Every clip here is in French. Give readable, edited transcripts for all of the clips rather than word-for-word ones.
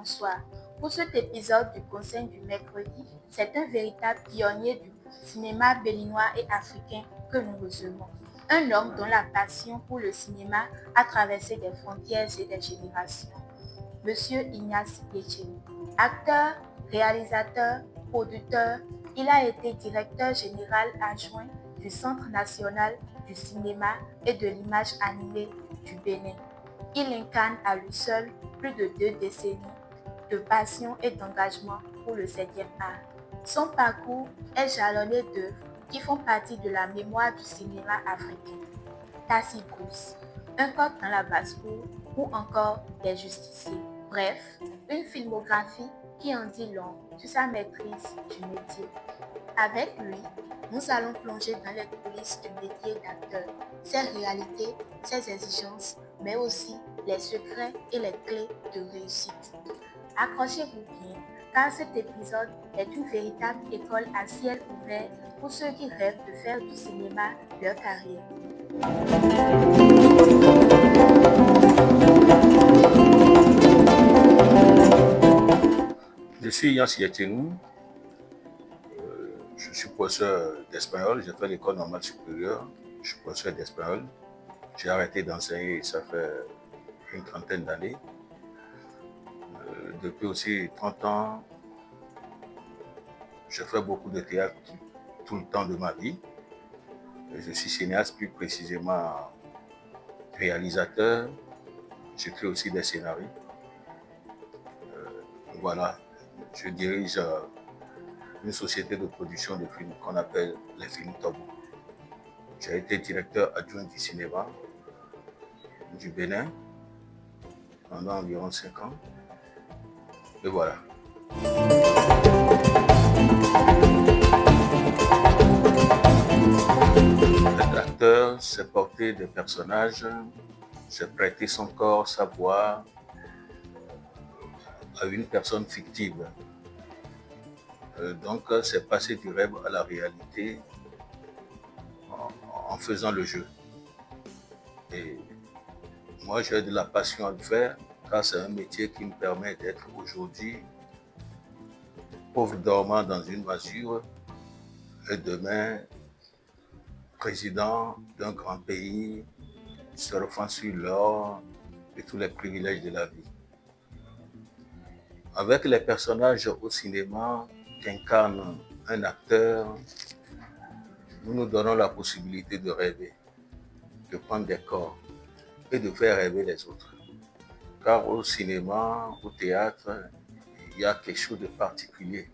bonsoir. Pour cet épisode du Conseil du mercredi, c'est un véritable pionnier du cinéma béninois et africain que nous recevons. Un homme dont la passion pour le cinéma a traversé des frontières et des générations. Monsieur Ignace Yecheni. Acteur, réalisateur, producteur, il a été directeur général adjoint du Centre national du cinéma et de l'image animée du Bénin. Il incarne à lui seul plus de 2 décennies de passion et d'engagement pour le 7e art. Son parcours est jalonné d'œuvres qui font partie de la mémoire du cinéma africain. Tassi Bruce, Un coq dans la basse-cour ou encore Des justiciers. Bref, une filmographie qui en dit long sur sa maîtrise du métier. Avec lui, nous allons plonger dans les coulisses du métier d'acteur, ses réalités, ses exigences, mais aussi les secrets et les clés de réussite. Accrochez-vous bien, car cet épisode est une véritable école à ciel ouvert pour ceux qui rêvent de faire du cinéma leur carrière. Je suis Ignace Yecheni, je suis professeur d'espagnol, j'ai fait l'école normale supérieure, je suis professeur d'espagnol. J'ai arrêté d'enseigner, ça fait une trentaine d'années. Depuis aussi 30 ans, je fais beaucoup de théâtre tout le temps de ma vie. Je suis cinéaste, plus précisément réalisateur. J'écris aussi des scénarios. Voilà, je dirige une société de production de films qu'on appelle les Films Tobo. J'ai été directeur adjoint du cinéma du Bénin pendant environ 5 ans. Et voilà. Être acteur, c'est porter des personnages, c'est prêter son corps, sa voix à une personne fictive. Donc, c'est passer du rêve à la réalité en faisant le jeu. Et moi, j'ai de la passion à le faire, car c'est un métier qui me permet d'être aujourd'hui pauvre dormant dans une masure et demain président d'un grand pays, surfant sur l'or et tous les privilèges de la vie. Avec les personnages au cinéma qu'incarne un acteur, nous nous donnons la possibilité de rêver, de prendre des corps et de faire rêver les autres. Car au cinéma, au théâtre, il y a quelque chose de particulier.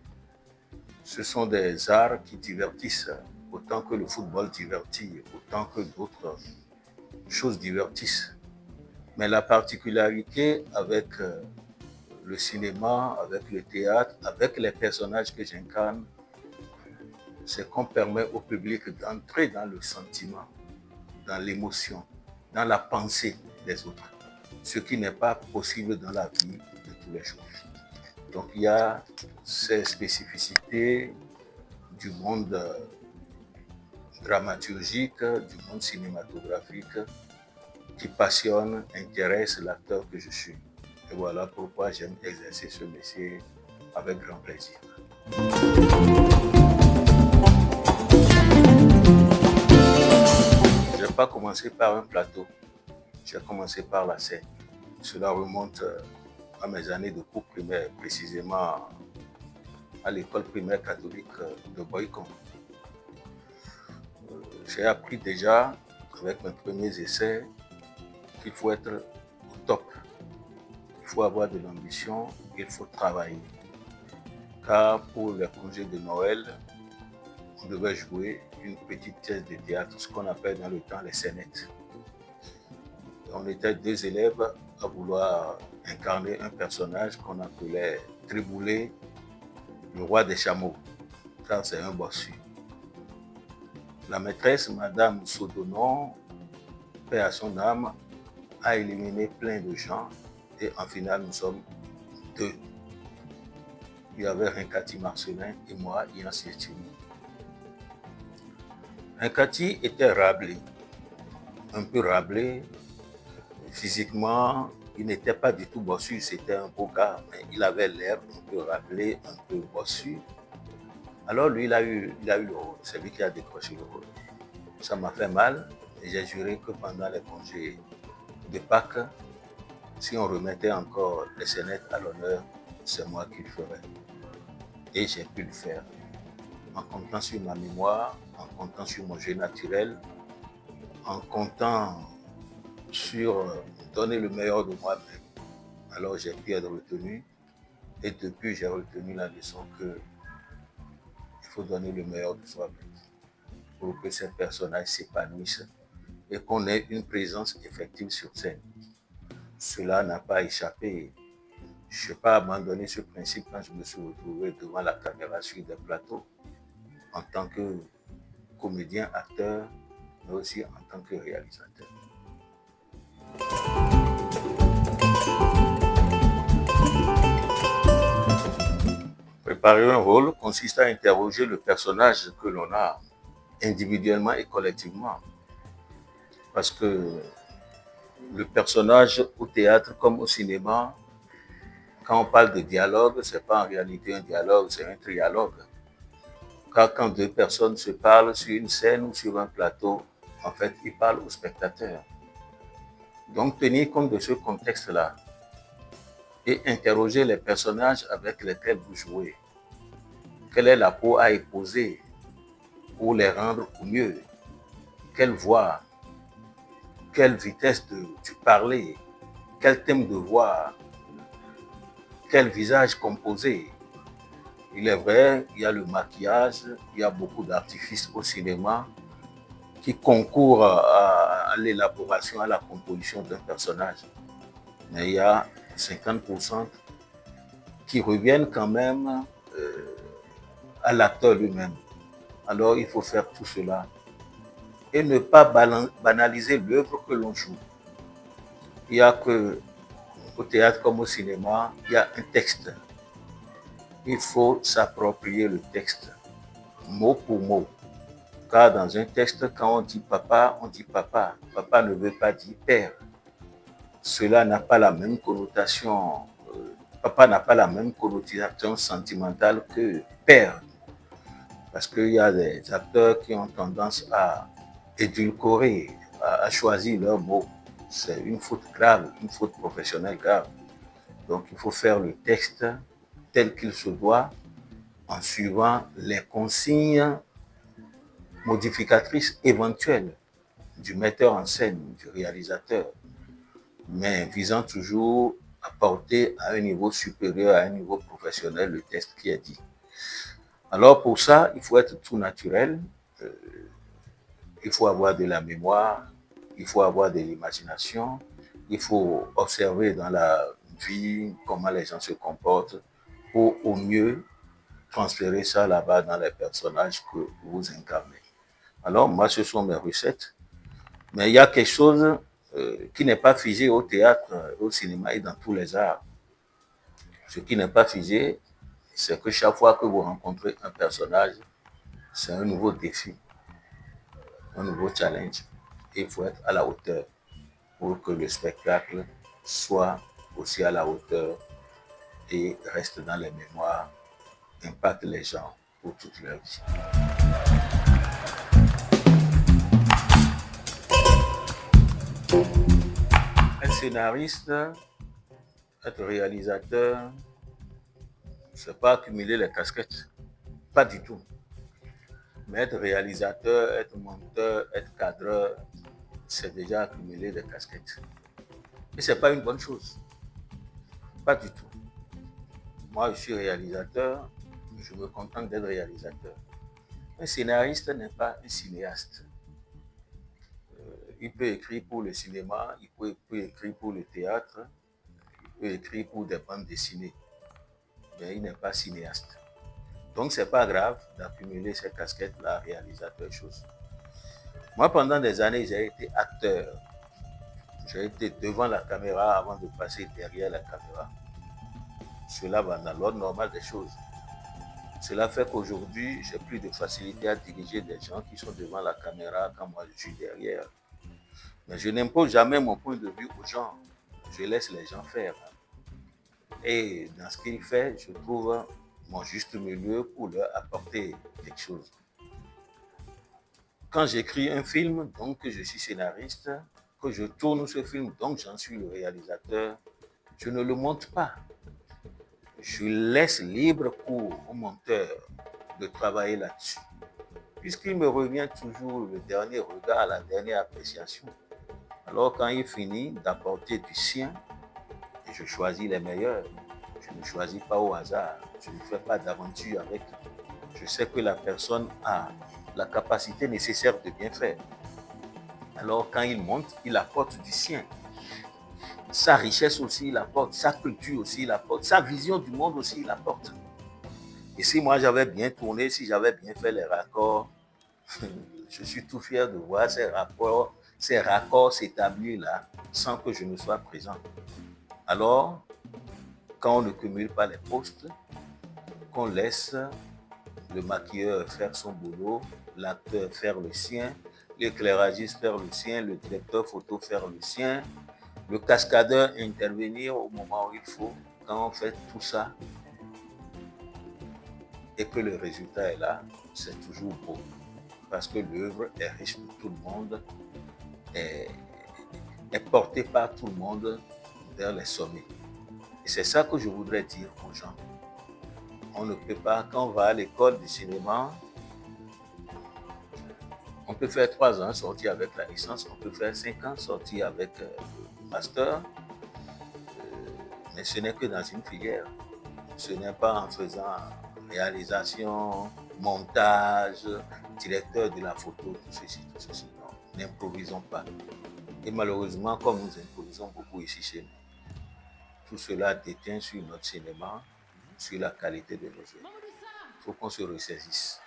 Ce sont des arts qui divertissent autant que le football divertit, autant que d'autres choses divertissent. Mais la particularité avec le cinéma, avec le théâtre, avec les personnages que j'incarne, c'est qu'on permet au public d'entrer dans le sentiment, dans l'émotion, dans la pensée des autres, ce qui n'est pas possible dans la vie de tous les jours. Donc il y a ces spécificités du monde dramaturgique, du monde cinématographique qui passionne, intéresse l'acteur que je suis. Et voilà pourquoi j'aime exercer ce métier avec grand plaisir. Je n'ai pas commencé par un plateau, j'ai commencé par la scène. Cela remonte à mes années de cours primaire, précisément à l'école primaire catholique de Boycon. J'ai appris déjà, avec mes premiers essais, qu'il faut être au top. Il faut avoir de l'ambition, il faut travailler. Car pour les congés de Noël, on devait jouer une petite pièce de théâtre, ce qu'on appelle dans le temps les scénettes. On était 2 élèves à vouloir incarner un personnage qu'on appelait Triboulet, le roi des chameaux, car c'est un bossu. La maîtresse, Madame Sodonon, paix à son âme, a éliminé plein de gens et en finale, nous sommes 2. Il y avait Rinkati Marcelin et moi, Ignace Yecheni. Rinkati était rablé, un peu rablé, physiquement, Il n'était pas du tout bossu, c'était un beau gars, mais il avait l'air un peu rappelé, un peu bossu. Alors lui, il a eu le rôle, c'est lui qui a décroché le rôle. Ça m'a fait mal et j'ai juré que pendant les congés de Pâques, si on remettait encore les scénettes à l'honneur, c'est moi qui le ferais. Et j'ai pu le faire. En comptant sur ma mémoire, en comptant sur mon jeu naturel, en comptant sur donner le meilleur de moi-même. Alors j'ai pu être retenu et depuis j'ai retenu la leçon que il faut donner le meilleur de soi-même pour que ces personnages s'épanouissent et qu'on ait une présence effective sur scène. Cela n'a pas échappé. Je n'ai pas abandonné ce principe quand je me suis retrouvé devant la caméra sur des plateaux en tant que comédien, acteur, mais aussi en tant que réalisateur. Préparer un rôle consiste à interroger le personnage que l'on a individuellement et collectivement. Parce que le personnage au théâtre comme au cinéma, quand on parle de dialogue, ce n'est pas en réalité un dialogue, c'est un trialogue. Car quand deux personnes se parlent sur une scène ou sur un plateau, en fait, ils parlent au spectateur. Donc, tenir compte de ce contexte-là et interroger les personnages avec lesquels vous jouez. Quelle est la peau à épouser pour les rendre au mieux? Quelle voix? Quelle vitesse du parler? Quel thème de voix? Quel visage composé? Il est vrai, il y a le maquillage, il y a beaucoup d'artifices au cinéma qui concourent à l'élaboration, à la composition d'un personnage. Mais il y a 50% qui reviennent quand même à l'acteur lui-même. Alors il faut faire tout cela et ne pas banaliser l'œuvre que l'on joue. Il y a que au théâtre comme au cinéma, il y a un texte. Il faut s'approprier le texte, mot pour mot. Car dans un texte, quand on dit papa, on dit papa. Papa ne veut pas dire père. Cela n'a pas la même connotation. Papa n'a pas la même connotation sentimentale que père. Parce qu'il y a des acteurs qui ont tendance à édulcorer, à choisir leurs mots. C'est une faute grave, une faute professionnelle grave. Donc il faut faire le texte tel qu'il se doit en suivant les consignes modificatrices éventuelles du metteur en scène, du réalisateur, mais visant toujours à porter à un niveau supérieur, à un niveau professionnel, le texte qui est dit. Alors pour ça, il faut être tout naturel, il faut avoir de la mémoire, il faut avoir de l'imagination, il faut observer dans la vie comment les gens se comportent pour au mieux transférer ça là-bas dans les personnages que vous incarnez. Alors moi, ce sont mes recettes, mais il y a quelque chose qui n'est pas figé au théâtre, au cinéma et dans tous les arts. Ce qui n'est pas figé, c'est que chaque fois que vous rencontrez un personnage, c'est un nouveau défi, un nouveau challenge. Et il faut être à la hauteur pour que le spectacle soit aussi à la hauteur et reste dans les mémoires, impacte les gens pour toute leur vie. Être scénariste, être réalisateur, c'est pas accumuler les casquettes, pas du tout. Mais être réalisateur, être monteur, être cadreur, c'est déjà accumuler des casquettes. Et c'est pas une bonne chose, pas du tout. Moi, je suis réalisateur, je me contente d'être réalisateur. Un scénariste n'est pas un cinéaste. Il peut écrire pour le cinéma, il peut écrire pour le théâtre, il peut écrire pour des bandes dessinées, mais il n'est pas cinéaste. Donc, c'est pas grave d'accumuler ces casquettes-là, réalisateur, chose. Moi, pendant des années, j'ai été acteur. J'ai été devant la caméra avant de passer derrière la caméra. Cela va dans l'ordre normal des choses. Cela fait qu'aujourd'hui, j'ai plus de facilité à diriger des gens qui sont devant la caméra quand moi je suis derrière. Mais je n'impose jamais mon point de vue aux gens. je laisse les gens faire. Et dans ce qu'il fait, je trouve mon juste milieu pour leur apporter quelque chose. Quand j'écris un film, donc que je suis scénariste, que je tourne ce film, donc j'en suis le réalisateur, je ne le monte pas. Je laisse libre cours au monteur de travailler là-dessus. Puisqu'il me revient toujours le dernier regard, la dernière appréciation. Alors quand il finit d'apporter du sien, je choisis les meilleurs. Je ne choisis pas au hasard. Je ne fais pas d'aventure avec. Je sais que la personne a la capacité nécessaire de bien faire. Alors quand il monte, il apporte du sien. Sa richesse aussi, il apporte. Sa culture aussi, il apporte. Sa vision du monde aussi, il apporte. Et si moi j'avais bien tourné, si j'avais bien fait les raccords, je suis tout fier de voir ces raccords s'établir là sans que je ne sois présent. Alors, quand on ne cumule pas les postes, qu'on laisse le maquilleur faire son boulot, l'acteur faire le sien, l'éclairagiste faire le sien, le directeur photo faire le sien, le cascadeur intervenir au moment où il faut, quand on fait tout ça et que le résultat est là, c'est toujours beau. Parce que l'œuvre est riche pour tout le monde, est portée par tout le monde vers les sommets. Et c'est ça que je voudrais dire aux gens. On ne peut pas, quand on va à l'école du cinéma, on peut faire 3 ans, sortir avec la licence, on peut faire 5 ans, sortir avec le master, mais ce n'est que dans une filière. Ce n'est pas en faisant réalisation, montage, directeur de la photo, tout ceci. Non, n'improvisons pas. Et malheureusement, comme nous improvisons beaucoup ici chez nous, tout cela déteint sur notre cinéma, sur la qualité de nos œuvres. Il faut qu'on se ressaisisse.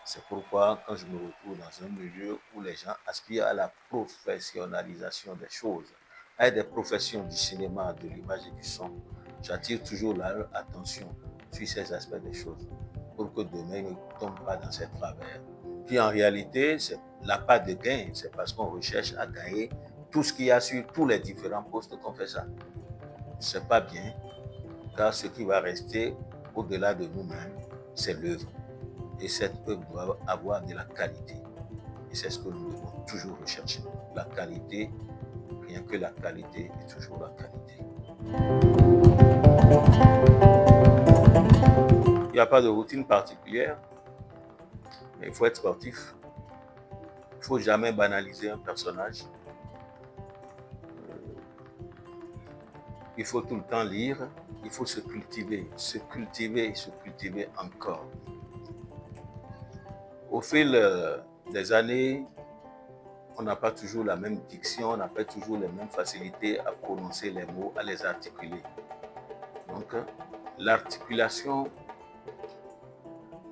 C'est pourquoi, quand je me retrouve dans un milieu où les gens aspirent à la professionnalisation des choses, à des professions du cinéma, de l'image et du son, j'attire toujours leur attention sur ces aspects des choses pour que demain, ils ne tombent pas dans ces travers. Puis en réalité, c'est la part de gain, c'est parce qu'on recherche à gagner tout ce qu'il y a sur tous les différents postes qu'on fait ça. C'est pas bien, car ce qui va rester au-delà de nous-mêmes, c'est l'œuvre. Et cette œuvre doit avoir de la qualité. Et c'est ce que nous devons toujours rechercher. La qualité, rien que la qualité est toujours la qualité. Il n'y a pas de routine particulière, mais il faut être sportif. Il ne faut jamais banaliser un personnage. Il faut tout le temps lire, il faut se cultiver encore. Au fil des années, on n'a pas toujours la même diction, on n'a pas toujours les mêmes facilités à prononcer les mots, à les articuler. Donc, l'articulation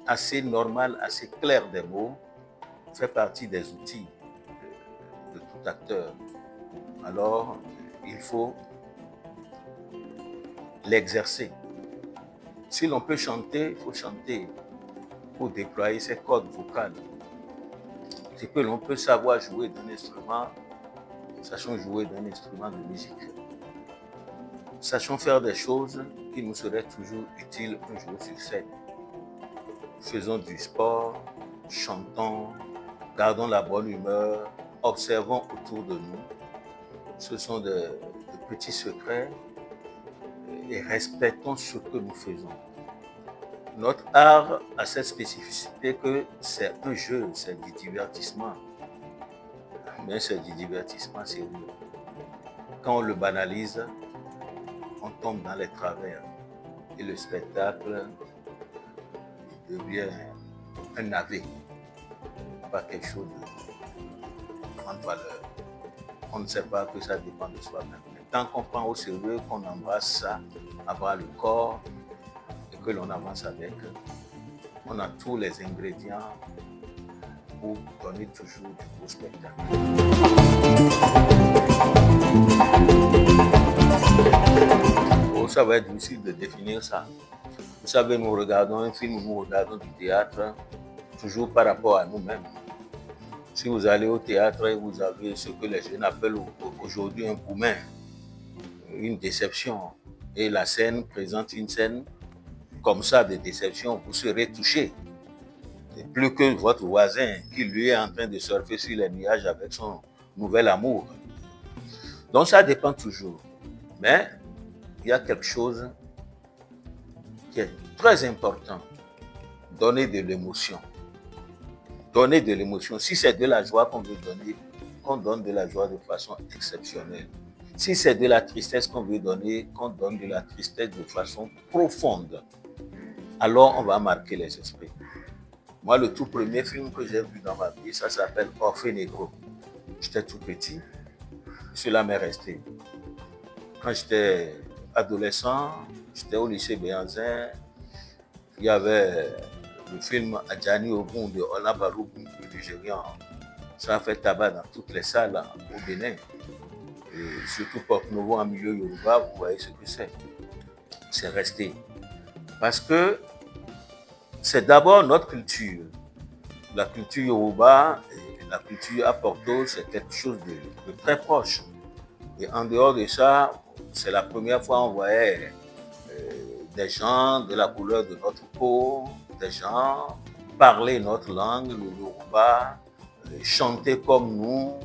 assez normale, assez claire des mots fait partie des outils de tout acteur. Alors, il faut l'exercer. Si l'on peut chanter, il faut chanter pour déployer ses cordes vocales. Si que l'on peut savoir jouer d'un instrument, sachons jouer d'un instrument de musique. Sachons faire des choses qui nous seraient toujours utiles un jour sur scène. Faisons du sport, chantons, gardons la bonne humeur, observons autour de nous. Ce sont de petits secrets et respectons ce que nous faisons. Notre art a cette spécificité que c'est un jeu, c'est du divertissement. Mais c'est du divertissement sérieux. Quand on le banalise, on tombe dans les travers. Et le spectacle devient un navet, pas quelque chose de grande valeur. On ne sait pas que ça dépend de soi-même. Tant qu'on prend au sérieux, qu'on embrasse ça, avoir le corps, et que l'on avance avec, on a tous les ingrédients pour donner toujours du beau spectacle. Oh, ça va être difficile de définir ça. Vous savez, nous regardons un film, nous regardons du théâtre, toujours par rapport à nous-mêmes. Si vous allez au théâtre et vous avez ce que les jeunes appellent aujourd'hui un poumin, une déception. Et la scène présente une scène comme ça de déception, vous serez touché. Et plus que votre voisin qui lui est en train de surfer sur les nuages avec son nouvel amour. Donc ça dépend toujours. Mais il y a quelque chose qui est très important. Donner de l'émotion. Donner de l'émotion. Si c'est de la joie qu'on veut donner, qu'on donne de la joie de façon exceptionnelle. Si c'est de la tristesse qu'on veut donner, qu'on donne de la tristesse de façon profonde. Alors on va marquer les esprits. Moi, le tout premier film que j'ai vu dans ma vie, ça s'appelle Orphée Negro. J'étais tout petit. Cela m'est resté. Quand j'étais adolescent, j'étais au lycée Béhanzin. Il y avait le film Adjani Ogun de Ola Barou, le Nigérian. Ça a fait tabac dans toutes les salles au Bénin. Et surtout Pop Novo en milieu Yoruba, vous voyez ce que c'est. C'est resté. Parce que c'est d'abord notre culture. La culture Yoruba, la culture Aporto, c'est quelque chose de très proche. Et en dehors de ça, c'est la première fois qu'on voyait des gens de la couleur de notre peau, des gens parler notre langue, le Yoruba, chanter comme nous.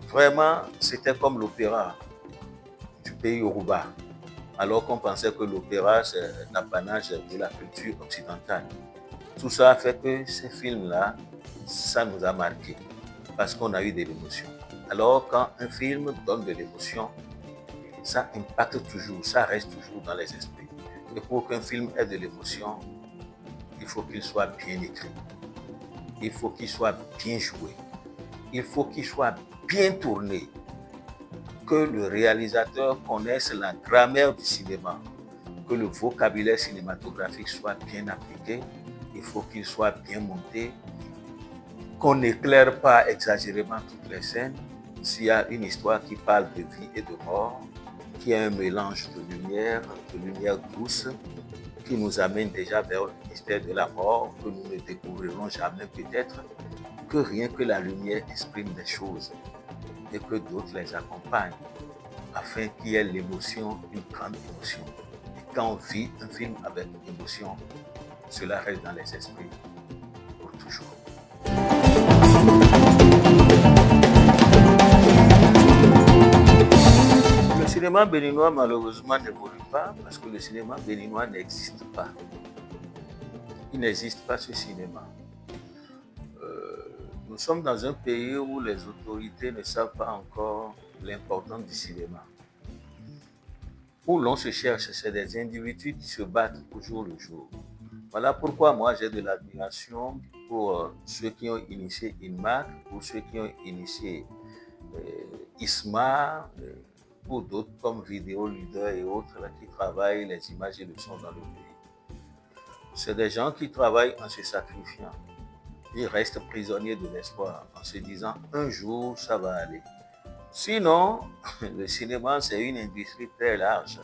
Vraiment, c'était comme l'opéra du pays Yoruba. Alors qu'on pensait que l'opéra, c'est l'apanage de la culture occidentale. Tout ça a fait que ces films-là, ça nous a marqué parce qu'on a eu de l'émotion. Alors, quand un film donne de l'émotion, ça impacte toujours, ça reste toujours dans les esprits. Et pour qu'un film ait de l'émotion, il faut qu'il soit bien écrit. Il faut qu'il soit bien joué. Il faut qu'il soit bien tourné. Que le réalisateur connaisse la grammaire du cinéma. Que le vocabulaire cinématographique soit bien appliqué. Il faut qu'il soit bien monté. Qu'on n'éclaire pas exagérément toutes les scènes. S'il y a une histoire qui parle de vie et de mort, qui a un mélange de lumière douce, qui nous amène déjà vers le mystère de la mort, que nous ne découvrirons jamais peut-être, que rien que la lumière exprime des choses et que d'autres les accompagnent, afin qu'il y ait l'émotion, une grande émotion. Et quand on vit un film avec émotion, cela reste dans les esprits pour toujours. Le cinéma béninois, malheureusement, n'évolue pas parce que le cinéma béninois n'existe pas. Il n'existe pas ce cinéma. Nous sommes dans un pays où les autorités ne savent pas encore l'importance du cinéma. Où l'on se cherche, c'est des individus qui se battent au jour le jour. Voilà pourquoi moi j'ai de l'admiration pour ceux qui ont initié INMAC, pour ceux qui ont initié ISMA, pour d'autres comme Vidéo Leader et autres là, qui travaillent les images et le son dans le pays. C'est des gens qui travaillent en se sacrifiant. Ils restent prisonniers de l'espoir en se disant un jour ça va aller. Sinon, le cinéma c'est une industrie très large.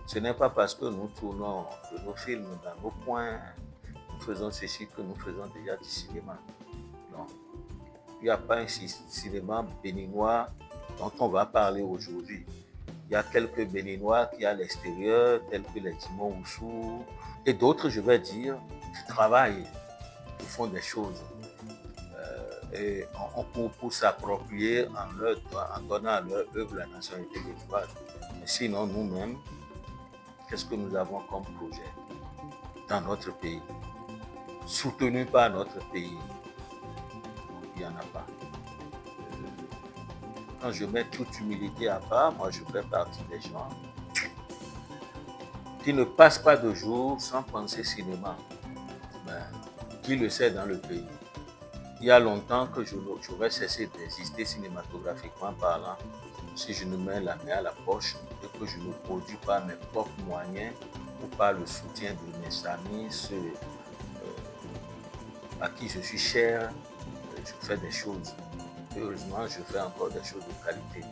Ce n'est pas parce que nous tournons de nos films dans nos coins, nous faisons ceci que nous faisons déjà du cinéma. Non. Il n'y a pas un cinéma béninois dont on va parler aujourd'hui. Il y a quelques béninois qui à l'extérieur, tels que les Timon Oussou, et d'autres, je vais dire, qui travaillent, qui font des choses. Et pour s'approprier en donnant à leur œuvre la nationalité béninoise. Mais sinon, nous-mêmes, qu'est-ce que nous avons comme projet dans notre pays, soutenu par notre pays? Il n'y en a pas. Quand je mets toute humilité à part, moi je fais partie des gens qui ne passent pas de jour sans penser cinéma. Ben, qui le sait dans le pays? Il y a longtemps que j'aurais cessé d'exister cinématographiquement parlant si je ne mets la main à la poche et que je ne produis pas mes propres moyens ou par le soutien de mes amis, ceux à qui je suis cher, je fais des choses. Heureusement, je fais encore des choses de qualité.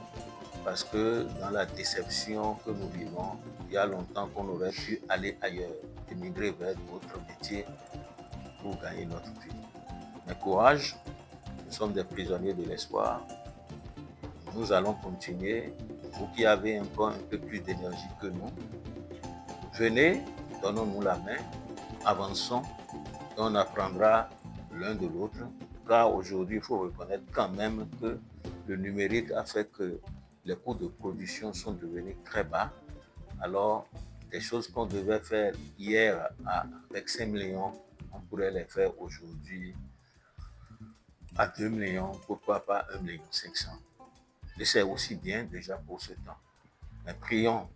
Parce que dans la déception que nous vivons, il y a longtemps qu'on aurait pu aller ailleurs, émigrer vers d'autres métiers pour gagner notre vie. Mais courage, nous sommes des prisonniers de l'espoir. Nous allons continuer vous qui avez encore un peu plus d'énergie que nous, venez, donnons-nous la main, avançons, et on apprendra l'un de l'autre, car aujourd'hui, il faut reconnaître quand même que le numérique a fait que les coûts de production sont devenus très bas. Alors, des choses qu'on devait faire hier avec 5 millions, on pourrait les faire aujourd'hui à 2 millions, pourquoi pas 1,5 million. Et c'est aussi bien déjà pour ce temps. Mais prions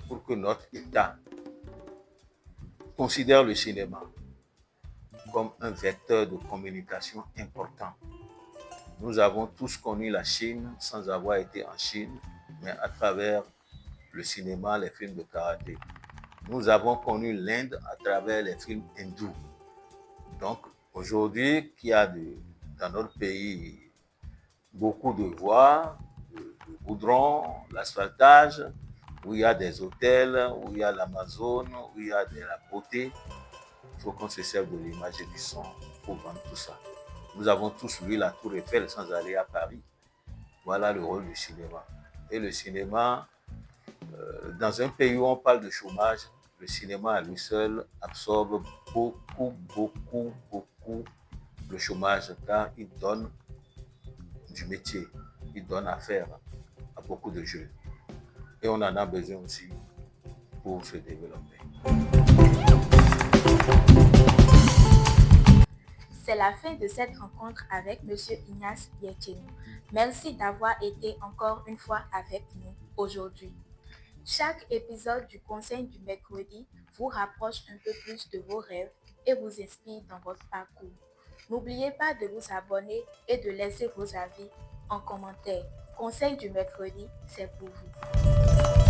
pour que notre État considère le cinéma comme un vecteur de communication important. Nous avons tous connu la Chine sans avoir été en Chine, mais à travers le cinéma, les films de karaté. Nous avons connu l'Inde à travers les films hindous. Donc aujourd'hui, qu'il y a dans notre pays beaucoup de voies, de goudron, l'asphaltage, où il y a des hôtels, où il y a l'Amazone, où il y a de la beauté, il faut qu'on se serve de l'image et du son pour vendre tout ça. Nous avons tous vu la Tour Eiffel sans aller à Paris. Voilà le rôle du cinéma. Et le cinéma, dans un pays où on parle de chômage, le cinéma à lui seul absorbe beaucoup le chômage, car il donne du métier, il donne à faire à beaucoup de jeunes. Et on en a besoin aussi pour se développer. C'est la fin de cette rencontre avec M. Ignace Yetchenou. Merci d'avoir été encore une fois avec nous aujourd'hui. Chaque épisode du Conseil du mercredi vous rapproche un peu plus de vos rêves et vous inspire dans votre parcours. N'oubliez pas de vous abonner et de laisser vos avis en commentaire. Conseil du mercredi, c'est pour vous.